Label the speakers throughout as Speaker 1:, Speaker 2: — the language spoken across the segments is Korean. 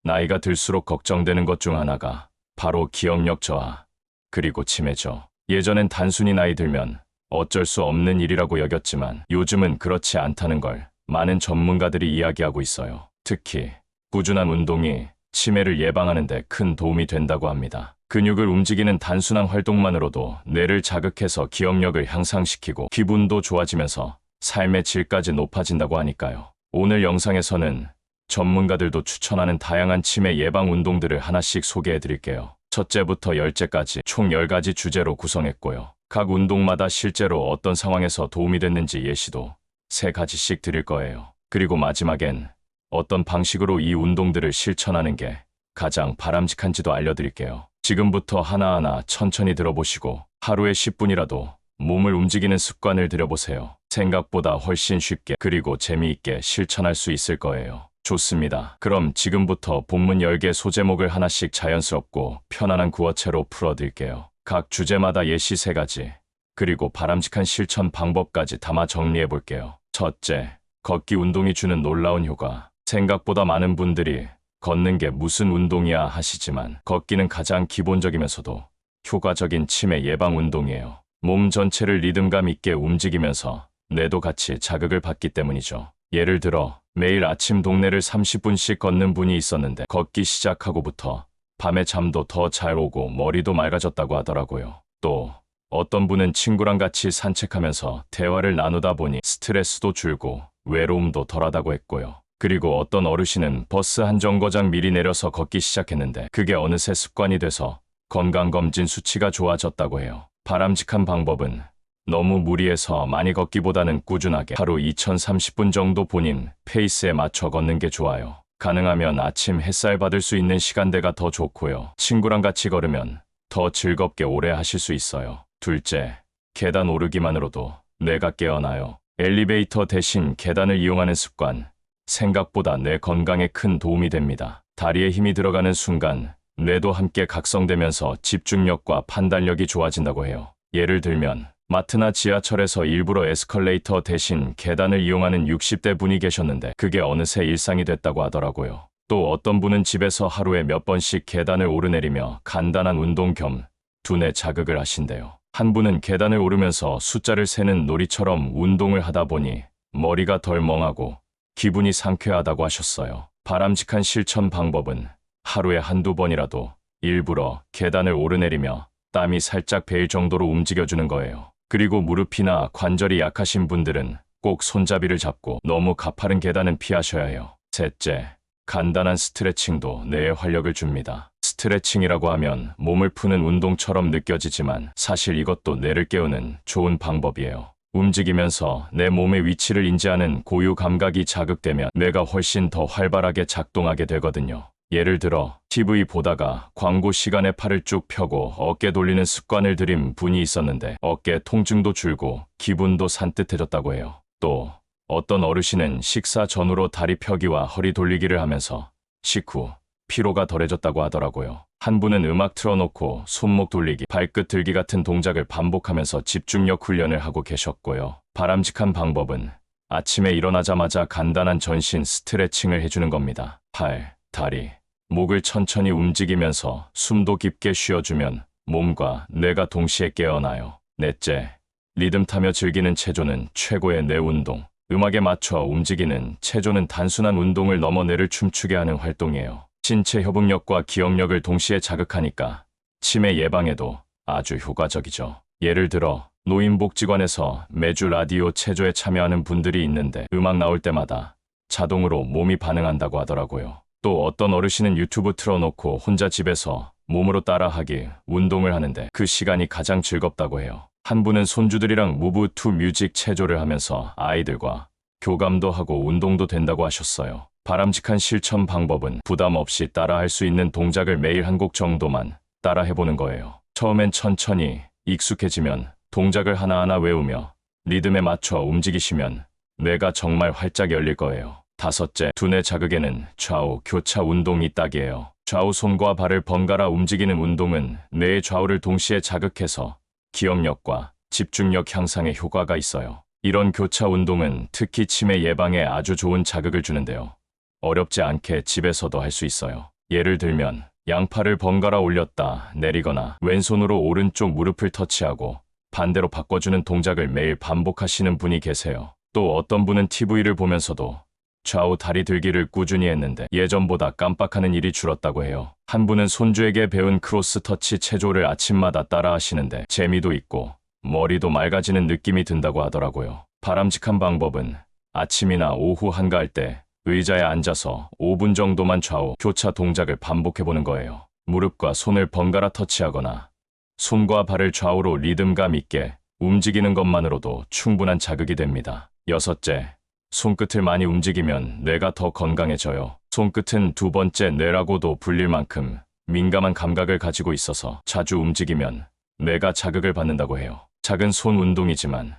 Speaker 1: 나이가 들수록 걱정되는 것 중 하나가 바로 기억력 저하, 그리고 치매죠. 예전엔 단순히 나이 들면 어쩔 수 없는 일이라고 여겼지만 요즘은 그렇지 않다는 걸 많은 전문가들이 이야기하고 있어요. 특히 꾸준한 운동이 치매를 예방하는 데 큰 도움이 된다고 합니다. 근육을 움직이는 단순한 활동만으로도 뇌를 자극해서 기억력을 향상시키고 기분도 좋아지면서 삶의 질까지 높아진다고 하니까요. 오늘 영상에서는 전문가들도 추천하는 다양한 치매 예방 운동들을 하나씩 소개해 드릴게요. 첫째부터 열째까지 총 10가지 주제로 구성했고요. 각 운동마다 실제로 어떤 상황에서 도움이 됐는지 예시도 3가지씩 드릴 거예요. 그리고 마지막엔 어떤 방식으로 이 운동들을 실천하는 게 가장 바람직한지도 알려드릴게요. 지금부터 하나하나 천천히 들어보시고 하루에 10분이라도 몸을 움직이는 습관을 들여보세요. 생각보다 훨씬 쉽게 그리고 재미있게 실천할 수 있을 거예요. 좋습니다. 그럼 지금부터 본문 10개 소제목을 하나씩 자연스럽고 편안한 구어체로 풀어드릴게요. 각 주제마다 예시 3가지, 그리고 바람직한 실천 방법까지 담아 정리해볼게요. 첫째, 걷기 운동이 주는 놀라운 효과. 생각보다 많은 분들이 걷는 게 무슨 운동이야 하시지만 걷기는 가장 기본적이면서도 효과적인 치매 예방 운동이에요. 몸 전체를 리듬감 있게 움직이면서 뇌도 같이 자극을 받기 때문이죠. 예를 들어 매일 아침 동네를 30분씩 걷는 분이 있었는데 걷기 시작하고부터 밤에 잠도 더 잘 오고 머리도 맑아졌다고 하더라고요. 또 어떤 분은 친구랑 같이 산책하면서 대화를 나누다 보니 스트레스도 줄고 외로움도 덜하다고 했고요. 그리고 어떤 어르신은 버스 한 정거장 미리 내려서 걷기 시작했는데 그게 어느새 습관이 돼서 건강검진 수치가 좋아졌다고 해요. 바람직한 방법은 너무 무리해서 많이 걷기보다는 꾸준하게 하루 2030분 정도 본인 페이스에 맞춰 걷는 게 좋아요. 가능하면 아침 햇살 받을 수 있는 시간대가 더 좋고요. 친구랑 같이 걸으면 더 즐겁게 오래 하실 수 있어요. 둘째, 계단 오르기만으로도 뇌가 깨어나요. 엘리베이터 대신 계단을 이용하는 습관, 생각보다 뇌 건강에 큰 도움이 됩니다. 다리에 힘이 들어가는 순간 뇌도 함께 각성되면서 집중력과 판단력이 좋아진다고 해요. 예를 들면 마트나 지하철에서 일부러 에스컬레이터 대신 계단을 이용하는 60대 분이 계셨는데 그게 어느새 일상이 됐다고 하더라고요. 또 어떤 분은 집에서 하루에 몇 번씩 계단을 오르내리며 간단한 운동 겸 두뇌 자극을 하신대요. 한 분은 계단을 오르면서 숫자를 세는 놀이처럼 운동을 하다 보니 머리가 덜 멍하고 기분이 상쾌하다고 하셨어요. 바람직한 실천 방법은 하루에 한두 번이라도 일부러 계단을 오르내리며 땀이 살짝 배일 정도로 움직여주는 거예요. 그리고 무릎이나 관절이 약하신 분들은 꼭 손잡이를 잡고 너무 가파른 계단은 피하셔야 해요. 셋째, 간단한 스트레칭도 뇌에 활력을 줍니다. 스트레칭이라고 하면 몸을 푸는 운동처럼 느껴지지만 사실 이것도 뇌를 깨우는 좋은 방법이에요. 움직이면서 내 몸의 위치를 인지하는 고유 감각이 자극되면 뇌가 훨씬 더 활발하게 작동하게 되거든요. 예를 들어 TV 보다가 광고 시간에 팔을 쭉 펴고 어깨 돌리는 습관을 들인 분이 있었는데 어깨 통증도 줄고 기분도 산뜻해졌다고 해요. 또 어떤 어르신은 식사 전후로 다리 펴기와 허리 돌리기를 하면서 식후 피로가 덜해졌다고 하더라고요. 한 분은 음악 틀어놓고 손목 돌리기, 발끝 들기 같은 동작을 반복하면서 집중력 훈련을 하고 계셨고요. 바람직한 방법은 아침에 일어나자마자 간단한 전신 스트레칭을 해주는 겁니다. 팔, 다리, 목을 천천히 움직이면서 숨도 깊게 쉬어주면 몸과 뇌가 동시에 깨어나요. 넷째, 리듬 타며 즐기는 체조는 최고의 뇌 운동. 음악에 맞춰 움직이는 체조는 단순한 운동을 넘어 뇌를 춤추게 하는 활동이에요. 신체 협응력과 기억력을 동시에 자극하니까 치매 예방에도 아주 효과적이죠. 예를 들어 노인복지관에서 매주 라디오 체조에 참여하는 분들이 있는데 음악 나올 때마다 자동으로 몸이 반응한다고 하더라고요. 또 어떤 어르신은 유튜브 틀어놓고 혼자 집에서 몸으로 따라하기 운동을 하는데 그 시간이 가장 즐겁다고 해요. 한 분은 손주들이랑 무브 투 뮤직 체조를 하면서 아이들과 교감도 하고 운동도 된다고 하셨어요. 바람직한 실천 방법은 부담 없이 따라할 수 있는 동작을 매일 한 곡 정도만 따라해보는 거예요. 처음엔 천천히 익숙해지면 동작을 하나하나 외우며 리듬에 맞춰 움직이시면 뇌가 정말 활짝 열릴 거예요. 다섯째, 두뇌 자극에는 좌우 교차 운동이 딱이에요. 좌우 손과 발을 번갈아 움직이는 운동은 뇌의 좌우를 동시에 자극해서 기억력과 집중력 향상에 효과가 있어요. 이런 교차 운동은 특히 치매 예방에 아주 좋은 자극을 주는데요. 어렵지 않게 집에서도 할 수 있어요. 예를 들면 양팔을 번갈아 올렸다 내리거나 왼손으로 오른쪽 무릎을 터치하고 반대로 바꿔주는 동작을 매일 반복하시는 분이 계세요. 또 어떤 분은 TV를 보면서도 좌우 다리 들기를 꾸준히 했는데 예전보다 깜빡하는 일이 줄었다고 해요. 한 분은 손주에게 배운 크로스 터치 체조를 아침마다 따라 하시는데 재미도 있고 머리도 맑아지는 느낌이 든다고 하더라고요. 바람직한 방법은 아침이나 오후 한가할 때 의자에 앉아서 5분 정도만 좌우 교차 동작을 반복해보는 거예요. 무릎과 손을 번갈아 터치하거나 손과 발을 좌우로 리듬감 있게 움직이는 것만으로도 충분한 자극이 됩니다. 여섯째, 손끝을 많이 움직이면 뇌가 더 건강해져요. 손끝은 두 번째 뇌라고도 불릴 만큼 민감한 감각을 가지고 있어서 자주 움직이면 뇌가 자극을 받는다고 해요. 작은 손 운동이지만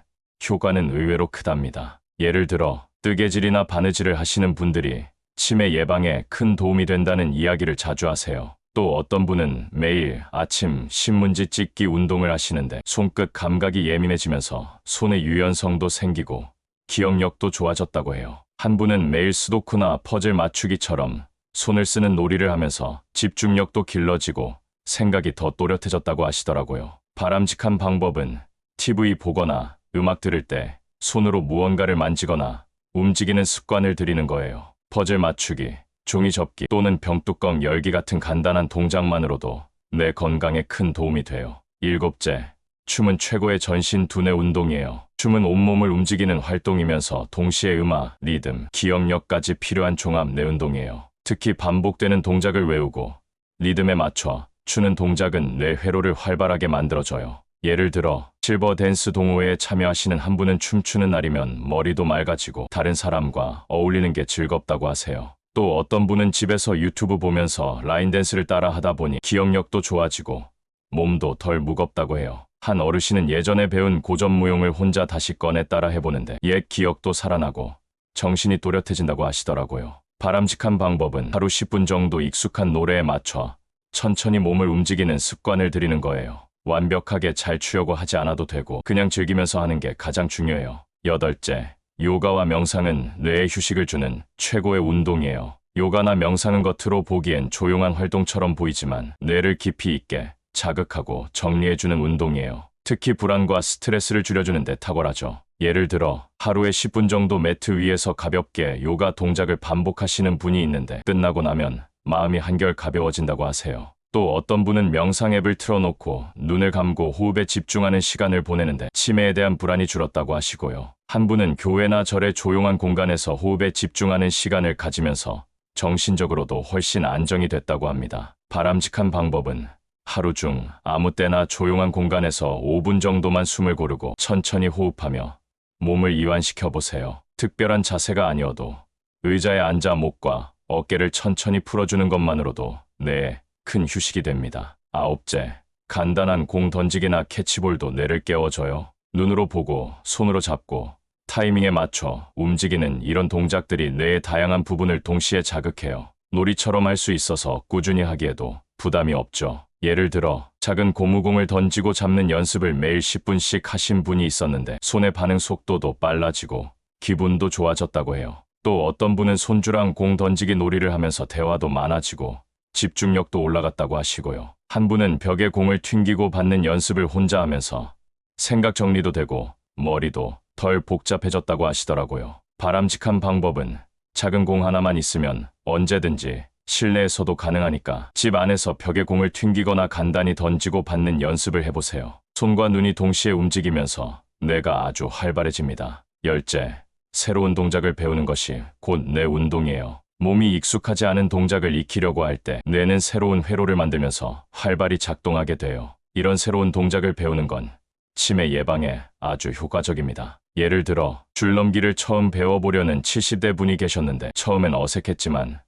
Speaker 1: 효과는 의외로 크답니다. 예를 들어 뜨개질이나 바느질을 하시는 분들이 치매 예방에 큰 도움이 된다는 이야기를 자주 하세요. 또 어떤 분은 매일 아침 신문지 찢기 운동을 하시는데 손끝 감각이 예민해지면서 손의 유연성도 생기고 기억력도 좋아졌다고 해요. 한 분은 매일 수도쿠나 퍼즐 맞추기처럼 손을 쓰는 놀이를 하면서 집중력도 길러지고 생각이 더 또렷해졌다고 하시더라고요. 바람직한 방법은 TV 보거나 음악 들을 때 손으로 무언가를 만지거나 움직이는 습관을 들이는 거예요. 퍼즐 맞추기, 종이 접기 또는 병뚜껑 열기 같은 간단한 동작만으로도 뇌 건강에 큰 도움이 돼요. 일곱째, 춤은 최고의 전신 두뇌 운동이에요. 춤은 온몸을 움직이는 활동이면서 동시에 음악, 리듬, 기억력까지 필요한 종합 뇌 운동이에요. 특히 반복되는 동작을 외우고 리듬에 맞춰 추는 동작은 뇌 회로를 활발하게 만들어줘요. 예를 들어 실버 댄스 동호회에 참여하시는 한 분은 춤추는 날이면 머리도 맑아지고 다른 사람과 어울리는 게 즐겁다고 하세요. 또 어떤 분은 집에서 유튜브 보면서 라인 댄스를 따라 하다 보니 기억력도 좋아지고 몸도 덜 무겁다고 해요. 한 어르신은 예전에 배운 고전 무용을 혼자 다시 꺼내 따라 해보는데 옛 기억도 살아나고 정신이 또렷해진다고 하시더라고요. 바람직한 방법은 하루 10분 정도 익숙한 노래에 맞춰 천천히 몸을 움직이는 습관을 들이는 거예요. 완벽하게 잘 추려고 하지 않아도 되고 그냥 즐기면서 하는 게 가장 중요해요. 여덟째, 요가와 명상은 뇌에 휴식을 주는 최고의 운동이에요. 요가나 명상은 겉으로 보기엔 조용한 활동처럼 보이지만 뇌를 깊이 있게 자극하고 정리해주는 운동이에요. 특히 불안과 스트레스를 줄여주는 데 탁월하죠. 예를 들어 하루에 10분 정도 매트 위에서 가볍게 요가 동작을 반복하시는 분이 있는데 끝나고 나면 마음이 한결 가벼워진다고 하세요. 또 어떤 분은 명상 앱을 틀어놓고 눈을 감고 호흡에 집중하는 시간을 보내는데 치매에 대한 불안이 줄었다고 하시고요. 한 분은 교회나 절의 조용한 공간에서 호흡에 집중하는 시간을 가지면서 정신적으로도 훨씬 안정이 됐다고 합니다. 바람직한 방법은 하루 중 아무 때나 조용한 공간에서 5분 정도만 숨을 고르고 천천히 호흡하며 몸을 이완시켜 보세요. 특별한 자세가 아니어도 의자에 앉아 목과 어깨를 천천히 풀어주는 것만으로도 뇌에 큰 휴식이 됩니다. 아홉째, 간단한 공 던지기나 캐치볼도 뇌를 깨워줘요. 눈으로 보고 손으로 잡고 타이밍에 맞춰 움직이는 이런 동작들이 뇌의 다양한 부분을 동시에 자극해요. 놀이처럼 할 수 있어서 꾸준히 하기에도 부담이 없죠. 예를 들어 작은 고무공을 던지고 잡는 연습을 매일 10분씩 하신 분이 있었는데 손의 반응 속도도 빨라지고 기분도 좋아졌다고 해요. 또 어떤 분은 손주랑 공 던지기 놀이를 하면서 대화도 많아지고 집중력도 올라갔다고 하시고요. 한 분은 벽에 공을 튕기고 받는 연습을 혼자 하면서 생각 정리도 되고 머리도 덜 복잡해졌다고 하시더라고요. 바람직한 방법은 작은 공 하나만 있으면 언제든지 실내에서도 가능하니까 집 안에서 벽에 공을 튕기거나 간단히 던지고 받는 연습을 해보세요. 손과 눈이 동시에 움직이면서 뇌가 아주 활발해집니다. 열째, 새로운 동작을 배우는 것이 곧 뇌 운동이에요. 몸이 익숙하지 않은 동작을 익히려고 할 때 뇌는 새로운 회로를 만들면서 활발히 작동하게 돼요. 이런 새로운 동작을 배우는 건 치매 예방에 아주 효과적입니다. 예를 들어 줄넘기를 처음 배워보려는 70대 분이 계셨는데 처음엔 어색했지만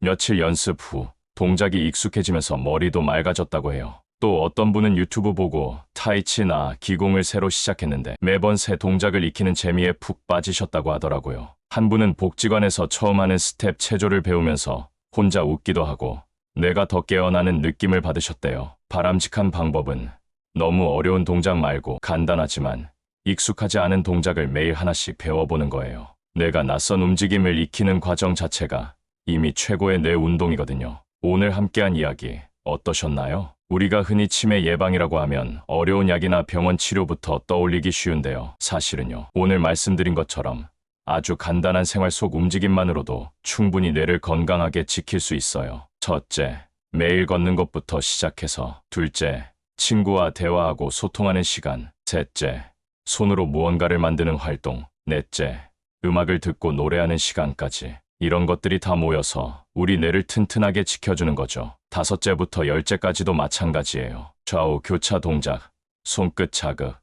Speaker 1: 며칠 연습 후 동작이 익숙해지면서 머리도 맑아졌다고 해요. 또 어떤 분은 유튜브 보고 타이치나 기공을 새로 시작했는데 매번 새 동작을 익히는 재미에 푹 빠지셨다고 하더라고요. 한 분은 복지관에서 처음 하는 스텝 체조를 배우면서 혼자 웃기도 하고 뇌가 더 깨어나는 느낌을 받으셨대요. 바람직한 방법은 너무 어려운 동작 말고 간단하지만 익숙하지 않은 동작을 매일 하나씩 배워보는 거예요. 뇌가 낯선 움직임을 익히는 과정 자체가 이미 최고의 뇌 운동이거든요. 오늘 함께한 이야기 어떠셨나요? 우리가 흔히 치매 예방이라고 하면 어려운 약이나 병원 치료부터 떠올리기 쉬운데요. 사실은요, 오늘 말씀드린 것처럼 아주 간단한 생활 속 움직임만으로도 충분히 뇌를 건강하게 지킬 수 있어요. 첫째, 매일 걷는 것부터 시작해서, 둘째, 친구와 대화하고 소통하는 시간, 셋째, 손으로 무언가를 만드는 활동, 넷째, 음악을 듣고 노래하는 시간까지. 이런 것들이 다 모여서 우리 뇌를 튼튼하게 지켜주는 거죠. 다섯째부터 열째까지도 마찬가지예요. 좌우 교차 동작, 손끝 자극,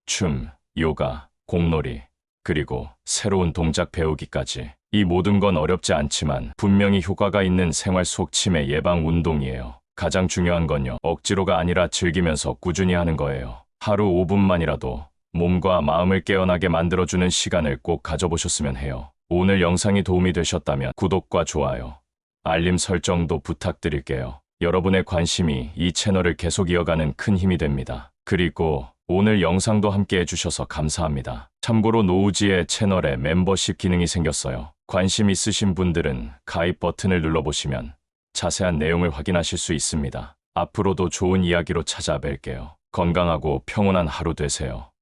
Speaker 1: 춤, 요가, 공놀이, 그리고 새로운 동작 배우기까지. 이 모든 건 어렵지 않지만 분명히 효과가 있는 생활 속 치매 예방 운동이에요. 가장 중요한 건요, 억지로가 아니라 즐기면서 꾸준히 하는 거예요. 하루 5분만이라도 몸과 마음을 깨어나게 만들어주는 시간을 꼭 가져보셨으면 해요. 오늘 영상이 도움이 되셨다면 구독과 좋아요, 알림 설정도 부탁드릴게요. 여러분의 관심이 이 채널을 계속 이어가는 큰 힘이 됩니다. 그리고 오늘 영상도 함께 해주셔서 감사합니다. 참고로 노우지의 채널에 멤버십 기능이 생겼어요. 관심 있으신 분들은 가입 버튼을 눌러보시면 자세한 내용을 확인하실 수 있습니다. 앞으로도 좋은 이야기로 찾아뵐게요. 건강하고 평온한 하루 되세요.